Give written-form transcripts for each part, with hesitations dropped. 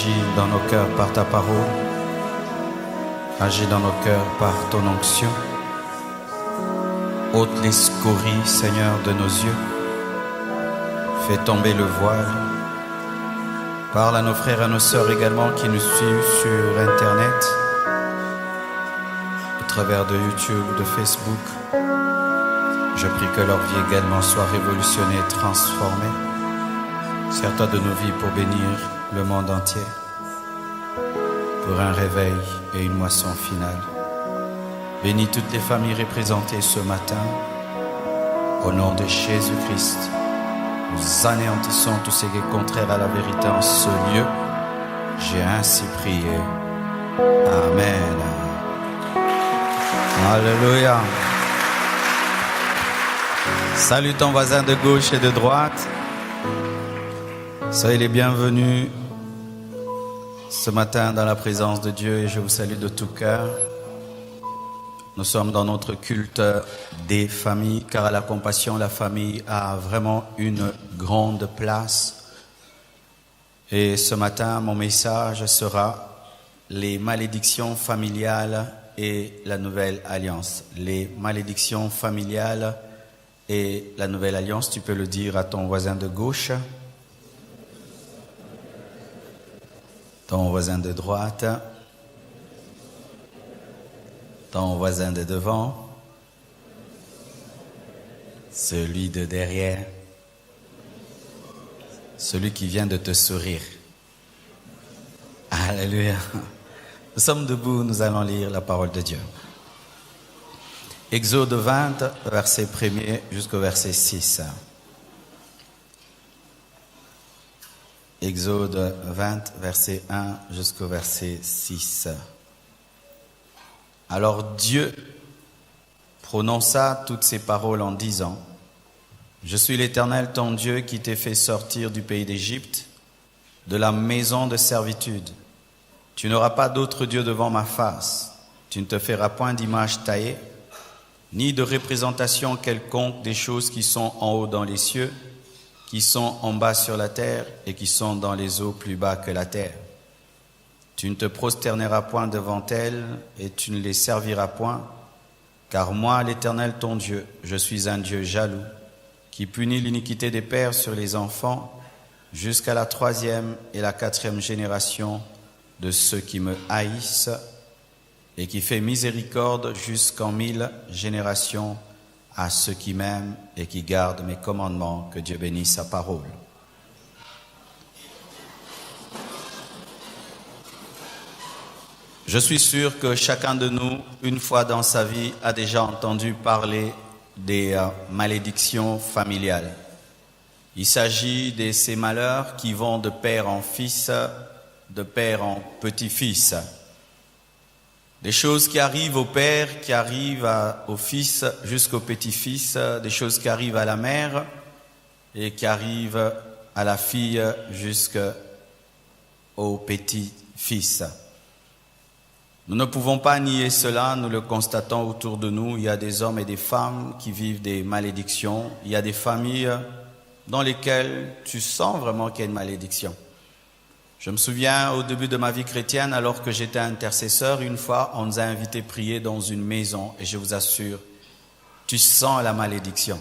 agis dans nos cœurs par ta parole, agis dans nos cœurs par ton onction. Ôte les scories, Seigneur, de nos yeux. Fais tomber le voile. Parle à nos frères et à nos sœurs également qui nous suivent sur Internet, au travers de YouTube, de Facebook. Je prie que leur vie également soit révolutionnée et transformée. Sers-toi de nos vies pour bénir le monde entier, pour un réveil et une moisson finale. Bénis toutes les familles représentées ce matin. Au nom de Jésus-Christ, nous anéantissons tout ce qui est contraire à la vérité en ce lieu. J'ai ainsi prié. Amen. Alléluia. Salue ton voisin de gauche et de droite. Soyez les bienvenus ce matin dans la présence de Dieu et je vous salue de tout cœur. Nous sommes dans notre culte des familles, car à la compassion, la famille a vraiment une grande place. Et ce matin, mon message sera les malédictions familiales et la nouvelle alliance. Les malédictions familiales et la nouvelle alliance, tu peux le dire à ton voisin de gauche, ton voisin de droite, ton voisin de devant, celui de derrière, celui qui vient de te sourire. Alléluia. Nous sommes debout, nous allons lire la parole de Dieu. Exode 20, verset 1er jusqu'au verset 6. Exode 20, verset 1 jusqu'au verset 6. Alors Dieu prononça toutes ces paroles en disant : Je suis l'Éternel ton Dieu qui t'ai fait sortir du pays d'Égypte, de la maison de servitude. Tu n'auras pas d'autre Dieu devant ma face. Tu ne te feras point d'image taillée, ni de représentation quelconque des choses qui sont en haut dans les cieux, qui sont en bas sur la terre et qui sont dans les eaux plus bas que la terre. Tu ne te prosterneras point devant elles et tu ne les serviras point, car moi, l'Éternel ton Dieu, je suis un Dieu jaloux, qui punit l'iniquité des pères sur les enfants jusqu'à la 3e et la 4e génération de ceux qui me haïssent, et qui fait miséricorde jusqu'en 1000 générations à ceux qui m'aiment et qui gardent mes commandements. Que Dieu bénisse sa parole. Je suis sûr que chacun de nous, une fois dans sa vie, a déjà entendu parler des malédictions familiales. Il s'agit de ces malheurs qui vont de père en fils, de père en petit-fils. Des choses qui arrivent au père, qui arrivent au fils jusqu'au petit-fils, des choses qui arrivent à la mère et qui arrivent à la fille jusqu'au petit-fils. Nous ne pouvons pas nier cela, nous le constatons autour de nous. Il y a des hommes et des femmes qui vivent des malédictions. Il y a des familles dans lesquelles tu sens vraiment qu'il y a une malédiction. Je me souviens au début de ma vie chrétienne, alors que j'étais intercesseur, une fois on nous a invités à prier dans une maison et je vous assure, tu sens la malédiction.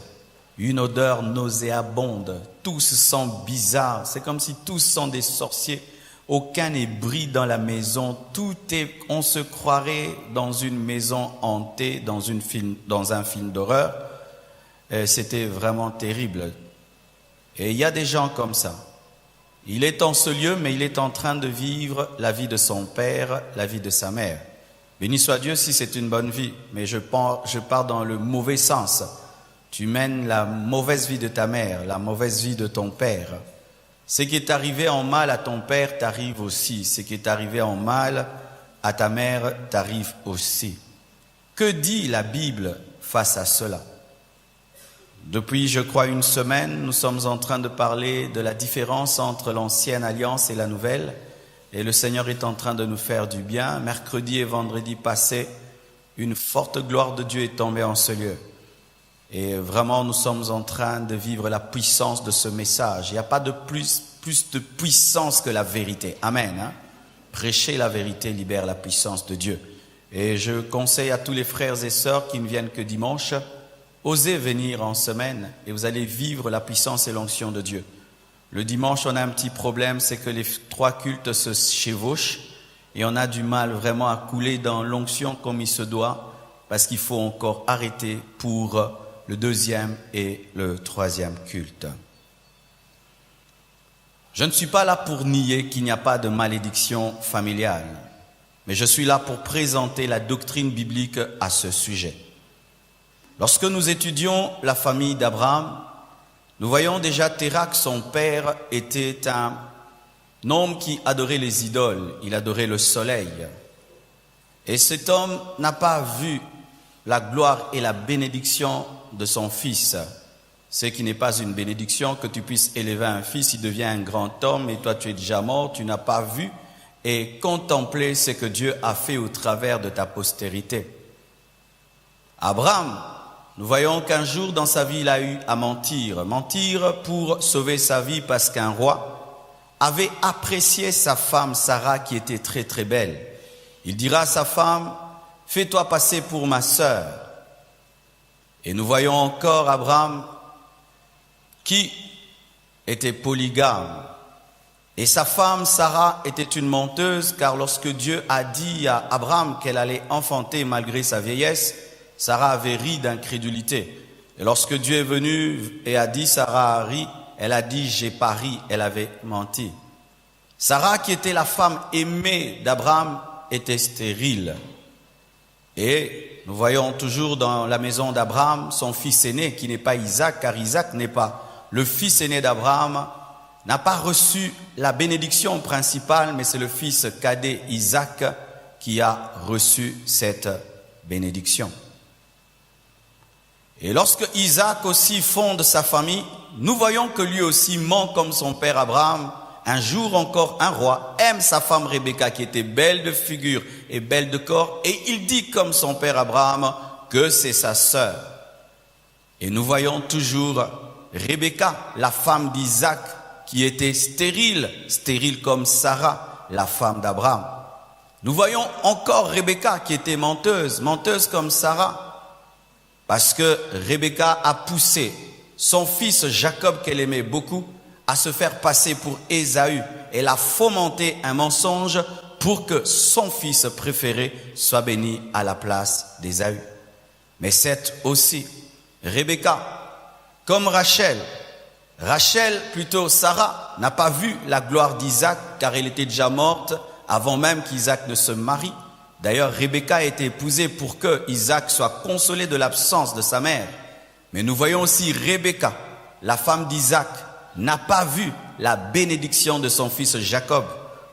Une odeur nauséabonde, tout se sent bizarre, c'est comme si tous sont des sorciers. Aucun n'est bris dans la maison, on se croirait dans une maison hantée, dans un film d'horreur. C'était vraiment terrible. Et il y a des gens comme ça. Il est en ce lieu, mais il est en train de vivre la vie de son père, la vie de sa mère. Béni soit Dieu si c'est une bonne vie, mais je pars dans le mauvais sens. Tu mènes la mauvaise vie de ta mère, la mauvaise vie de ton père. Ce qui est arrivé en mal à ton père t'arrive aussi. Ce qui est arrivé en mal à ta mère t'arrive aussi. Que dit la Bible face à cela? Depuis, je crois, une semaine, nous sommes en train de parler de la différence entre l'ancienne alliance et la nouvelle. Et le Seigneur est en train de nous faire du bien. Mercredi et vendredi passés, une forte gloire de Dieu est tombée en ce lieu. Et vraiment, nous sommes en train de vivre la puissance de ce message. Il n'y a pas de plus plus de puissance que la vérité. Amen. Hein? Prêcher la vérité libère la puissance de Dieu. Et je conseille à tous les frères et sœurs qui ne viennent que dimanche, osez venir en semaine et vous allez vivre la puissance et l'onction de Dieu. Le dimanche, on a un petit problème, c'est que les 3 cultes se chevauchent et on a du mal vraiment à couler dans l'onction comme il se doit parce qu'il faut encore arrêter pour le 2e et le 3e culte. Je ne suis pas là pour nier qu'il n'y a pas de malédiction familiale, mais je suis là pour présenter la doctrine biblique à ce sujet. Lorsque nous étudions la famille d'Abraham, nous voyons déjà Térakh, son père, était un homme qui adorait les idoles, il adorait le soleil. Et cet homme n'a pas vu la gloire et la bénédiction de son fils. Ce qui n'est pas une bénédiction que tu puisses élever un fils, il devient un grand homme et toi tu es déjà mort, tu n'as pas vu et contemplé ce que Dieu a fait au travers de ta postérité. Abraham, nous voyons qu'un jour dans sa vie il a eu à mentir pour sauver sa vie parce qu'un roi avait apprécié sa femme Sarah qui était très très belle. Il dira à sa femme, fais-toi passer pour ma sœur. Et nous voyons encore Abraham qui était polygame. Et sa femme Sarah était une menteuse car lorsque Dieu a dit à Abraham qu'elle allait enfanter malgré sa vieillesse, Sarah avait ri d'incrédulité. Et lorsque Dieu est venu et a dit Sarah a ri, elle a dit j'ai pas ri, elle avait menti. Sarah qui était la femme aimée d'Abraham était stérile. Et nous voyons toujours dans la maison d'Abraham son fils aîné qui n'est pas Isaac, car Isaac n'est pas le fils aîné d'Abraham, n'a pas reçu la bénédiction principale, mais c'est le fils cadet Isaac qui a reçu cette bénédiction. Et lorsque Isaac aussi fonde sa famille, nous voyons que lui aussi ment comme son père Abraham. Un jour encore, un roi aime sa femme Rebecca qui était belle de figure et belle de corps et il dit comme son père Abraham que c'est sa sœur. Et nous voyons toujours Rebecca, la femme d'Isaac qui était stérile comme Sarah, la femme d'Abraham. Nous voyons encore Rebecca qui était menteuse comme Sarah. Parce que Rebecca a poussé son fils Jacob qu'elle aimait beaucoup à se faire passer pour Ésaü. Elle a fomenté un mensonge pour que son fils préféré soit béni à la place d'Ésaü. Mais c'est aussi Rebecca, comme Rachel, plutôt Sarah, n'a pas vu la gloire d'Isaac car elle était déjà morte avant même qu'Isaac ne se marie. D'ailleurs, Rebecca a été épousée pour que Isaac soit consolé de l'absence de sa mère. Mais nous voyons aussi Rebecca, la femme d'Isaac, n'a pas vu la bénédiction de son fils Jacob.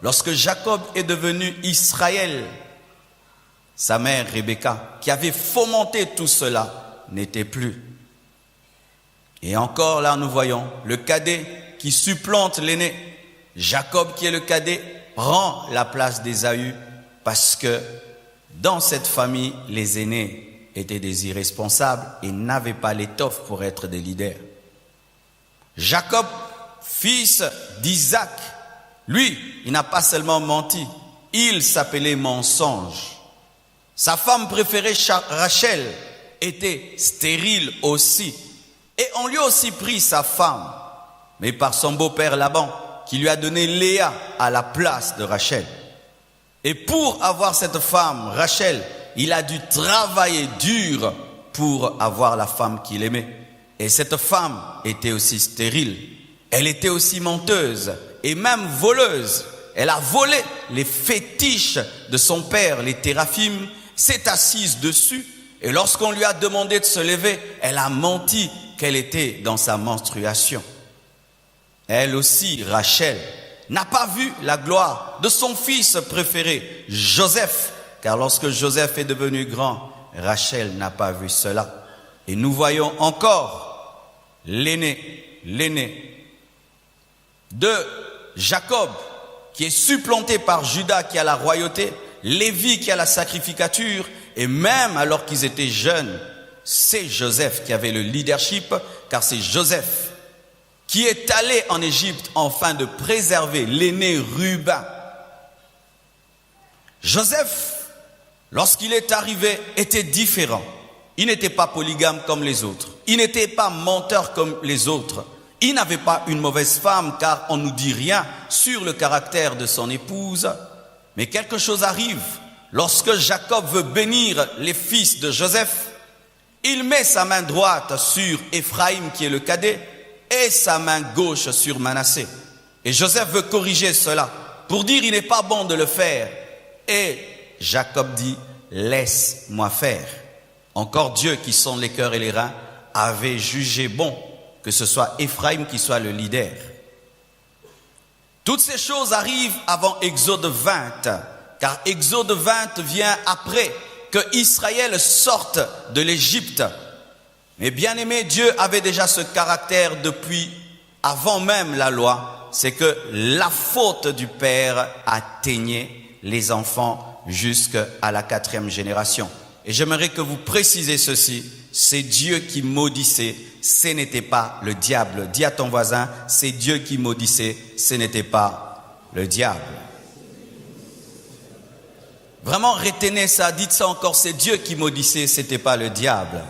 Lorsque Jacob est devenu Israël, sa mère Rebecca, qui avait fomenté tout cela, n'était plus. Et encore là, nous voyons le cadet qui supplante l'aîné. Jacob, qui est le cadet, prend la place d'Ésaü. Parce que dans cette famille, les aînés étaient des irresponsables et n'avaient pas l'étoffe pour être des leaders. Jacob, fils d'Isaac, lui, il n'a pas seulement menti, il s'appelait mensonge. Sa femme préférée, Rachel, était stérile aussi. Et on lui a aussi pris sa femme, mais par son beau-père Laban, qui lui a donné Léa à la place de Rachel. Et pour avoir cette femme, Rachel, il a dû travailler dur pour avoir la femme qu'il aimait. Et cette femme était aussi stérile. Elle était aussi menteuse et même voleuse. Elle a volé les fétiches de son père, les téraphim, s'est assise dessus. Et lorsqu'on lui a demandé de se lever, elle a menti qu'elle était dans sa menstruation. Elle aussi, Rachel, n'a pas vu la gloire de son fils préféré, Joseph, car lorsque Joseph est devenu grand, Rachel n'a pas vu cela. Et nous voyons encore l'aîné de Jacob, qui est supplanté par Judas qui a la royauté, Lévi qui a la sacrificature, et même alors qu'ils étaient jeunes, c'est Joseph qui avait le leadership, car c'est Joseph qui est allé en Égypte afin de préserver l'aîné Ruben. Joseph, lorsqu'il est arrivé, était différent. Il n'était pas polygame comme les autres. Il n'était pas menteur comme les autres. Il n'avait pas une mauvaise femme, car on ne nous dit rien sur le caractère de son épouse. Mais quelque chose arrive. Lorsque Jacob veut bénir les fils de Joseph, il met sa main droite sur Éphraïm, qui est le cadet, et sa main gauche sur Manassé. Et Joseph veut corriger cela pour dire il n'est pas bon de le faire. Et Jacob dit, laisse-moi faire. Encore Dieu, qui sonde les cœurs et les reins, avait jugé bon que ce soit Éphraïm qui soit le leader. Toutes ces choses arrivent avant Exode 20, car Exode 20 vient après que Israël sorte de l'Égypte. Mais bien aimé, Dieu avait déjà ce caractère depuis avant même la loi, c'est que la faute du père atteignait les enfants jusqu'à la 4e génération. Et j'aimerais que vous précisez ceci, c'est Dieu qui maudissait, ce n'était pas le diable. Dis à ton voisin, c'est Dieu qui maudissait, ce n'était pas le diable. Vraiment, retenez ça, dites ça encore, c'est Dieu qui maudissait, ce n'était pas le diable.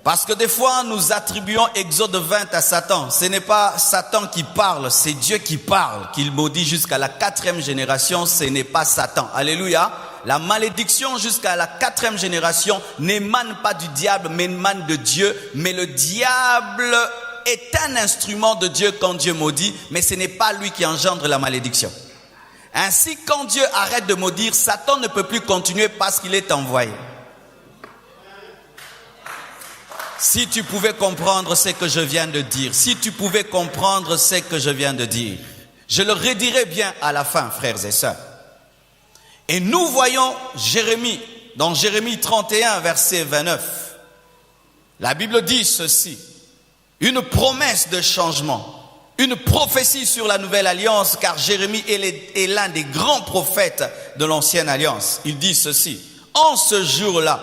Parce que des fois, nous attribuons Exode 20 à Satan. Ce n'est pas Satan qui parle, c'est Dieu qui parle, qu'il maudit jusqu'à la 4e génération, ce n'est pas Satan. Alléluia. La malédiction jusqu'à la 4e génération n'émane pas du diable, mais émane de Dieu. Mais le diable est un instrument de Dieu quand Dieu maudit, mais ce n'est pas lui qui engendre la malédiction. Ainsi, quand Dieu arrête de maudire, Satan ne peut plus continuer parce qu'il est envoyé. Si tu pouvais comprendre ce que je viens de dire, si tu pouvais comprendre ce que je viens de dire, je le redirai bien à la fin, frères et sœurs. Et nous voyons Jérémie, dans Jérémie 31, verset 29. La Bible dit ceci, une promesse de changement, une prophétie sur la nouvelle alliance, car Jérémie est l'un des grands prophètes de l'ancienne alliance. Il dit ceci, en ce jour-là,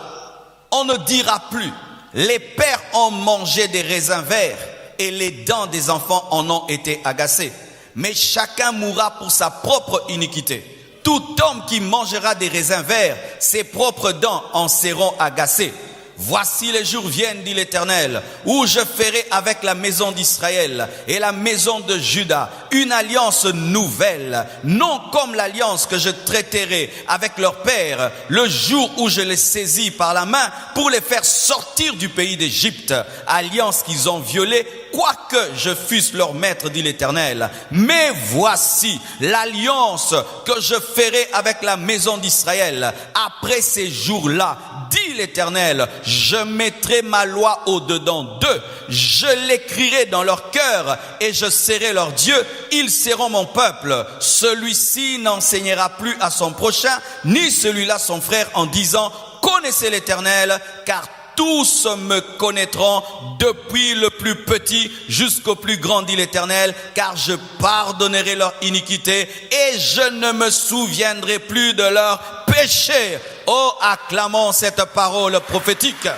on ne dira plus, les pères ont mangé des raisins verts et les dents des enfants en ont été agacées. Mais chacun mourra pour sa propre iniquité. Tout homme qui mangera des raisins verts, ses propres dents en seront agacées. Voici les jours viennent, dit l'Éternel, où je ferai avec la maison d'Israël et la maison de Juda une alliance nouvelle, non comme l'alliance que je traiterai avec leur père le jour où je les saisis par la main pour les faire sortir du pays d'Égypte, alliance qu'ils ont violée, quoique je fusse leur maître, dit l'Éternel. Mais voici l'alliance que je ferai avec la maison d'Israël après ces jours-là, dit l'Éternel. Je mettrai ma loi au-dedans d'eux, je l'écrirai dans leur cœur et je serai leur Dieu, ils seront mon peuple. Celui-ci n'enseignera plus à son prochain, ni celui-là son frère, en disant, connaissez l'Éternel, car tous me connaîtront, depuis le plus petit jusqu'au plus grand, dit l'Éternel, car je pardonnerai leur iniquité et je ne me souviendrai plus de leur péché. Oh, acclamons cette parole prophétique.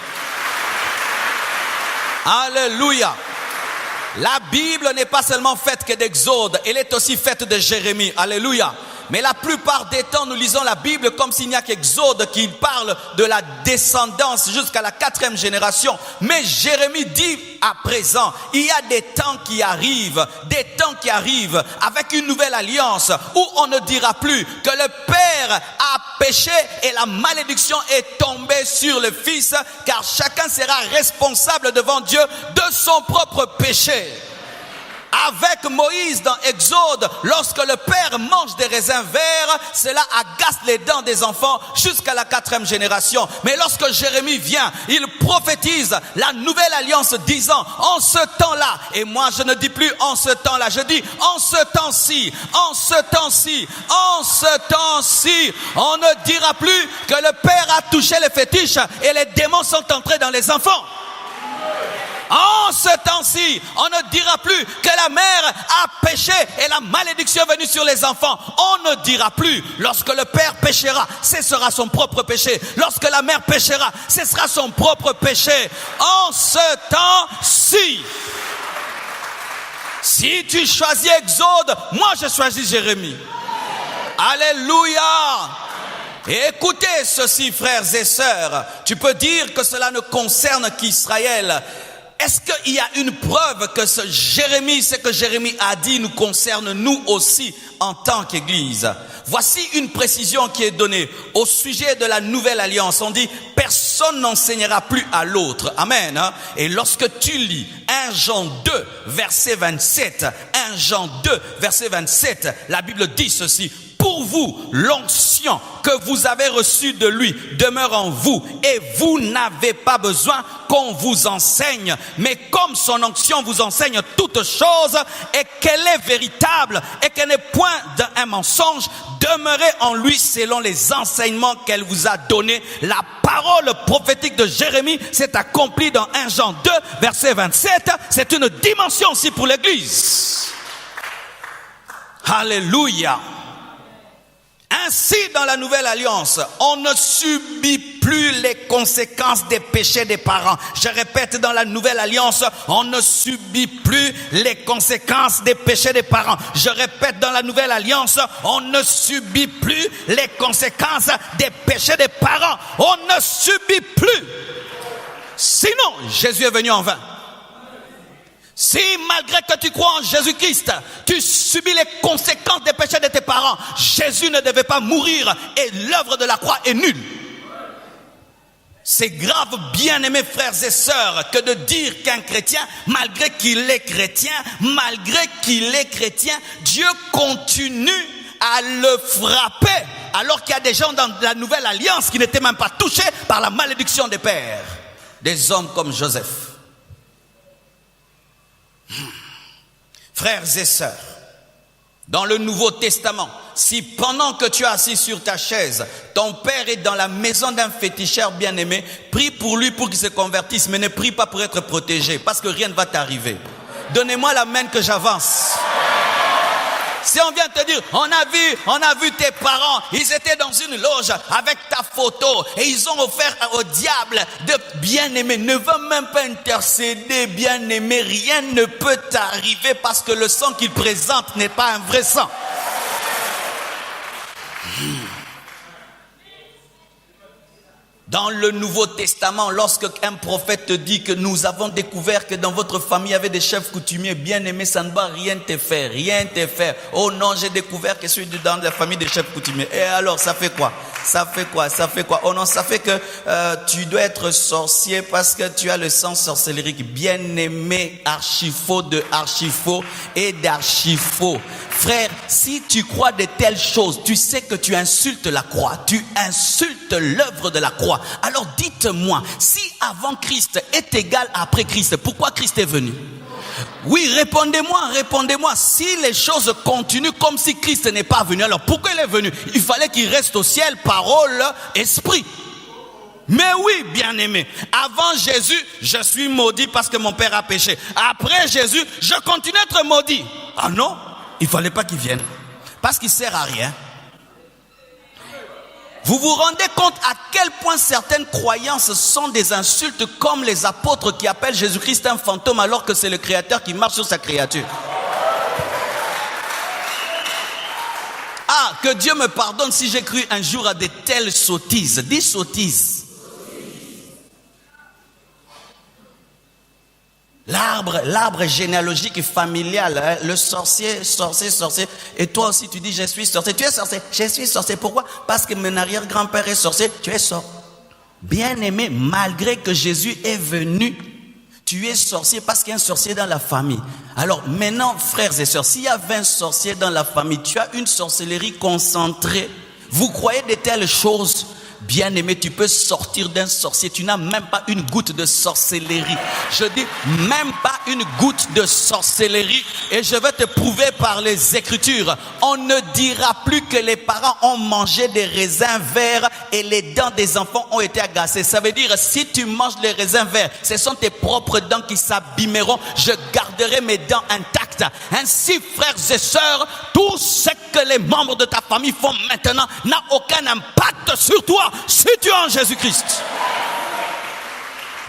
Alléluia. La Bible n'est pas seulement faite que d'Exode, elle est aussi faite de Jérémie. Alléluia. Mais la plupart des temps, nous lisons la Bible comme s'il n'y a qu'Exode qui parle de la descendance jusqu'à la 4e génération. Mais Jérémie dit à présent, il y a des temps qui arrivent avec une nouvelle alliance où on ne dira plus que le Père a péché et la malédiction est tombée sur le Fils, car chacun sera responsable devant Dieu de son propre péché. Avec Moïse dans Exode, lorsque le père mange des raisins verts, cela agace les dents des enfants jusqu'à la 4e génération. Mais lorsque Jérémie vient, il prophétise la nouvelle alliance disant, en ce temps-là, et moi je ne dis plus en ce temps-là, je dis en ce temps-ci, en ce temps-ci, en ce temps-ci, on ne dira plus que le père a touché les fétiches et les démons sont entrés dans les enfants. En ce temps-ci, on ne dira plus que la mère a péché et la malédiction est venue sur les enfants. On ne dira plus, lorsque le père péchera, ce sera son propre péché. Lorsque la mère péchera, ce sera son propre péché. En ce temps-ci, si tu choisis Exode, moi je choisis Jérémie. Alléluia. Et écoutez ceci, frères et sœurs. Tu peux dire que cela ne concerne qu'Israël. Est-ce qu'il y a une preuve que ce que Jérémie a dit nous concerne nous aussi en tant qu'Église? Voici une précision qui est donnée au sujet de la nouvelle alliance. On dit personne n'enseignera plus à l'autre. Amen. Et lorsque tu lis 1 Jean 2 verset 27, 1 Jean 2 verset 27, la Bible dit ceci: pour vous, l'onction que vous avez reçue de lui demeure en vous et vous n'avez pas besoin qu'on vous enseigne. Mais comme son onction vous enseigne toutes choses et qu'elle est véritable et qu'elle n'est point d'un mensonge, demeurez en lui selon les enseignements qu'elle vous a donnés. La parole prophétique de Jérémie s'est accomplie dans 1 Jean 2 verset 27. C'est une dimension aussi pour l'Église. Alléluia. Ainsi, dans la nouvelle alliance, on ne subit plus les conséquences des péchés des parents. Je répète, dans la nouvelle alliance, on ne subit plus les conséquences des péchés des parents. Je répète, dans la nouvelle alliance, on ne subit plus les conséquences des péchés des parents. On ne subit plus. Sinon, Jésus est venu en vain. Si malgré que tu crois en Jésus-Christ, tu subis les conséquences des péchés de tes parents, Jésus ne devait pas mourir et l'œuvre de la croix est nulle. C'est grave, bien-aimés frères et sœurs, que de dire qu'un chrétien, malgré qu'il est chrétien, Dieu continue à le frapper, alors qu'il y a des gens dans la nouvelle alliance qui n'étaient même pas touchés par la malédiction des pères. Des hommes comme Joseph. Frères et sœurs, dans le Nouveau Testament, si pendant que tu es assis sur ta chaise, ton père est dans la maison d'un féticheur bien-aimé, prie pour lui pour qu'il se convertisse, mais ne prie pas pour être protégé, parce que rien ne va t'arriver. Donnez-moi la main que j'avance. Si on vient te dire, on a vu tes parents, ils étaient dans une loge avec ta photo et ils ont offert au diable de bien-aimer, ne va même pas intercéder, bien-aimé, rien ne peut t'arriver parce que le sang qu'il présente n'est pas un vrai sang. Dans le Nouveau Testament, lorsque un prophète te dit que nous avons découvert que dans votre famille il y avait des chefs coutumiers bien aimés, ça ne va rien te faire, rien te faire. Oh non, j'ai découvert que je suis dans la famille des chefs coutumiers. Et alors, ça fait quoi? Ça fait quoi? Ça fait quoi? Oh non, ça fait que tu dois être sorcier parce que tu as le sang sorcellerique. Bien aimé, archi-faux de archi-faux et d'archi-faux. Frère, si tu crois de telles choses, tu sais que tu insultes la croix, tu insultes l'œuvre de la croix. Alors dites-moi, si avant Christ est égal à après Christ, pourquoi Christ est venu? Oui, répondez-moi. Si les choses continuent comme si Christ n'est pas venu, alors pourquoi il est venu? Il fallait qu'il reste au ciel, parole, esprit. Mais oui, bien-aimé, avant Jésus, je suis maudit parce que mon père a péché. Après Jésus, je continue à être maudit. Ah non, il ne fallait pas qu'il vienne, parce qu'il ne sert à rien. Vous vous rendez compte à quel point certaines croyances sont des insultes, comme les apôtres qui appellent Jésus-Christ un fantôme alors que c'est le Créateur qui marche sur sa créature. Ah, que Dieu me pardonne si j'ai cru un jour à de telles sottises. Dis sottises. L'arbre généalogique et familial, hein, le sorcier. Et toi aussi tu dis je suis sorcier. Tu es sorcier, je suis sorcier. Pourquoi? Parce que mon arrière-grand-père est sorcier, tu es sorcier. Bien-aimé, malgré que Jésus est venu, tu es sorcier parce qu'il y a un sorcier dans la famille. Alors maintenant, frères et sœurs, s'il y a 20 sorciers dans la famille, tu as une sorcellerie concentrée. Vous croyez de telles choses? bien-aimé, tu peux sortir d'un sorcier. Tu n'as même pas une goutte de sorcellerie. Je dis même pas une goutte de sorcellerie. Et je vais te prouver par les Écritures. On ne dira plus que les parents ont mangé des raisins verts et les dents des enfants ont été agacées. Ça veut dire, si tu manges les raisins verts, ce sont tes propres dents qui s'abîmeront. Je garderai mes dents intactes. Ainsi, frères et sœurs, tout ce que les membres de ta famille font maintenant n'a aucun impact sur toi si tu es en Jésus-Christ.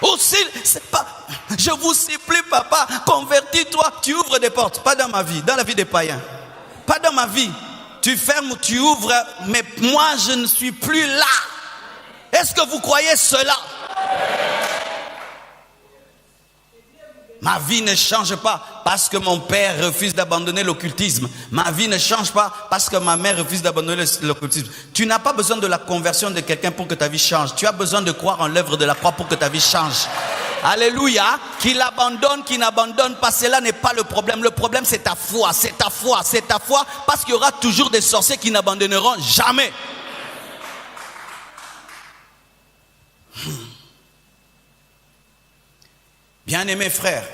Aussi, c'est pas, je vous supplie, papa, convertis-toi, tu ouvres des portes, pas dans ma vie, dans la vie des païens, pas dans ma vie. Tu fermes ou tu ouvres, mais moi je ne suis plus là. Est-ce que vous croyez cela? Ma vie ne change pas parce que mon père refuse d'abandonner l'occultisme. Ma vie ne change pas parce que ma mère refuse d'abandonner l'occultisme. Tu n'as pas besoin de la conversion de quelqu'un pour que ta vie change. Tu as besoin de croire en l'œuvre de la croix pour que ta vie change. Alléluia. Qu'il abandonne, qu'il n'abandonne pas, cela n'est pas le problème. Le problème, c'est ta foi, c'est ta foi, c'est ta foi. Parce qu'il y aura toujours des sorciers qui n'abandonneront jamais. Bien-aimés frères,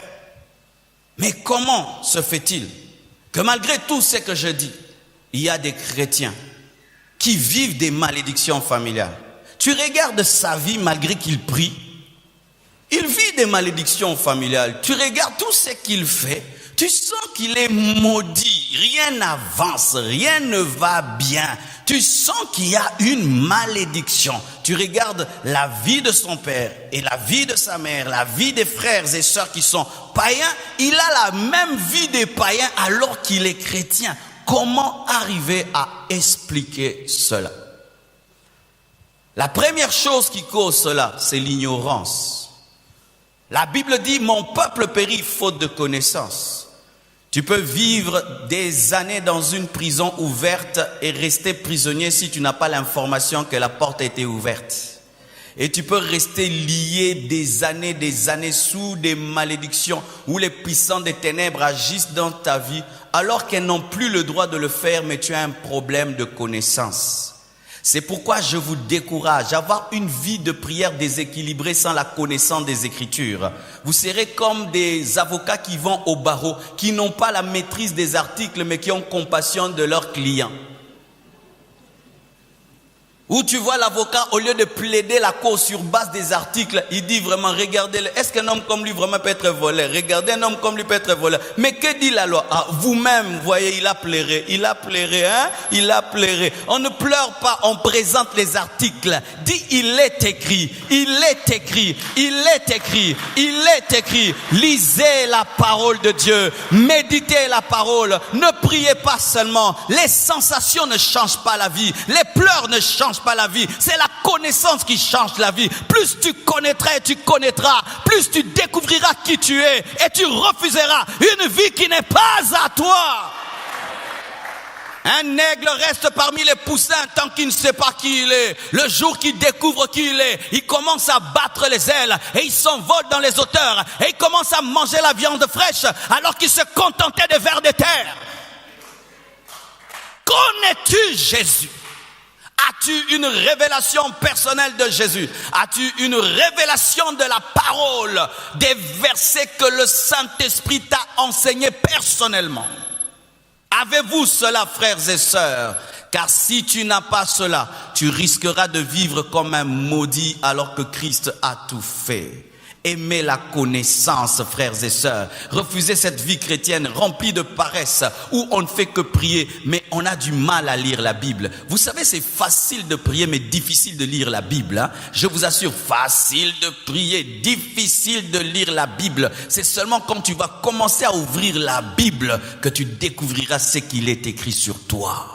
mais comment se fait-il que malgré tout ce que je dis, il y a des chrétiens qui vivent des malédictions familiales? Tu regardes sa vie malgré qu'il prie, il vit des malédictions familiales. Tu regardes tout ce qu'il fait, tu sens qu'il est maudit, rien n'avance, rien ne va bien. Tu sens qu'il y a une malédiction. Tu regardes la vie de son père et la vie de sa mère, la vie des frères et sœurs qui sont païens. Il a la même vie des païens alors qu'il est chrétien. Comment arriver à expliquer cela? La première chose qui cause cela, c'est l'ignorance. La Bible dit, mon peuple périt faute de connaissance. Tu peux vivre des années dans une prison ouverte et rester prisonnier si tu n'as pas l'information que la porte a été ouverte. Et tu peux rester lié des années sous des malédictions où les puissants des ténèbres agissent dans ta vie alors qu'elles n'ont plus le droit de le faire, mais tu as un problème de connaissance. C'est pourquoi je vous décourage à avoir une vie de prière déséquilibrée sans la connaissance des Écritures. Vous serez comme des avocats qui vont au barreau, qui n'ont pas la maîtrise des articles, mais qui ont compassion de leurs clients. Où tu vois l'avocat, au lieu de plaider la cause sur base des articles, il dit vraiment, regardez-le, est-ce qu'un homme comme lui vraiment peut être voleur? Regardez, un homme comme lui peut être voleur. Mais que dit la loi? Ah, vous-même, voyez, il a pleuré, hein? Il a pleuré. On ne pleure pas, on présente les articles. Dit, il est écrit, il est écrit, il est écrit, il est écrit. Lisez la parole de Dieu, méditez la parole, ne priez pas seulement. Les sensations ne changent pas la vie, les pleurs ne changent pas la vie, c'est la connaissance qui change la vie. Plus tu connaîtras et tu connaîtras, plus tu découvriras qui tu es et tu refuseras une vie qui n'est pas à toi. Un aigle reste parmi les poussins tant qu'il ne sait pas qui il est. Le jour qu'il découvre qui il est, il commence à battre les ailes et il s'envole dans les hauteurs et il commence à manger la viande fraîche alors qu'il se contentait des vers de terre. Connais-tu Jésus? As-tu une révélation personnelle de Jésus? As-tu une révélation de la parole, des versets que le Saint-Esprit t'a enseigné personnellement? Avez-vous cela, frères et sœurs? Car si tu n'as pas cela, tu risqueras de vivre comme un maudit alors que Christ a tout fait. Aimez la connaissance, frères et sœurs. Refusez cette vie chrétienne remplie de paresse où on ne fait que prier, mais on a du mal à lire la Bible. Vous savez, c'est facile de prier, mais difficile de lire la Bible. Hein? Je vous assure, facile de prier, difficile de lire la Bible. C'est seulement quand tu vas commencer à ouvrir la Bible que tu découvriras ce qu'il est écrit sur toi.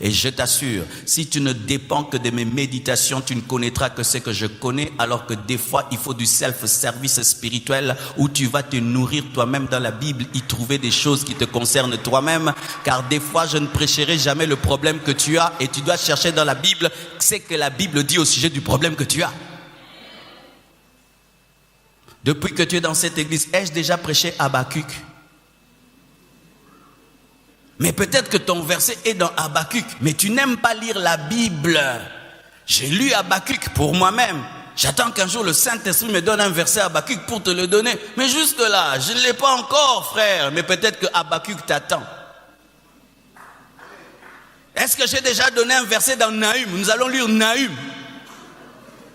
Et je t'assure, si tu ne dépends que de mes méditations, tu ne connaîtras que ce que je connais, alors que des fois, il faut du self-service spirituel où tu vas te nourrir toi-même dans la Bible, y trouver des choses qui te concernent toi-même, car des fois, je ne prêcherai jamais le problème que tu as et tu dois chercher dans la Bible ce que la Bible dit au sujet du problème que tu as. Depuis que tu es dans cette église, ai-je déjà prêché Habakkuk? Mais peut-être que ton verset est dans Habakkuk, mais tu n'aimes pas lire la Bible. J'ai lu Habakkuk pour moi-même. J'attends qu'un jour le Saint-Esprit me donne un verset Habakkuk pour te le donner. Mais jusque-là, je ne l'ai pas encore, frère. Mais peut-être que Habakkuk t'attend. Est-ce que j'ai déjà donné un verset dans Nahum? Nous allons lire Nahum.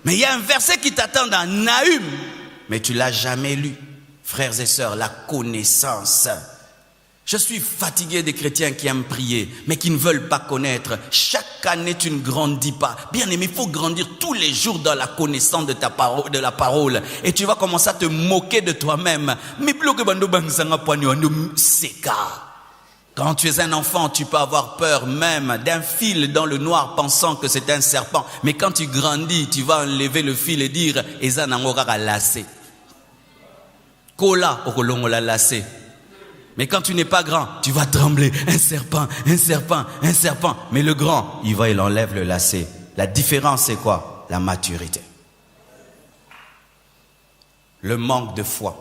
Mais il y a un verset qui t'attend dans Nahum. Mais tu ne l'as jamais lu. Frères et sœurs, la connaissance. Je suis fatigué des chrétiens qui aiment prier, mais qui ne veulent pas connaître. Chaque année, tu ne grandis pas. Bien aimé, il faut grandir tous les jours dans la connaissance de ta parole, de la parole. Et tu vas commencer à te moquer de toi-même. Quand tu es un enfant, tu peux avoir peur même d'un fil dans le noir pensant que c'est un serpent. Mais quand tu grandis, tu vas enlever le fil et dire « Eza nangora lacé ». Kola okolongola lacé. Mais quand tu n'es pas grand, tu vas trembler. Un serpent, un serpent, un serpent. Mais le grand, il enlève le lacet. La différence, c'est quoi? La maturité. Le manque de foi.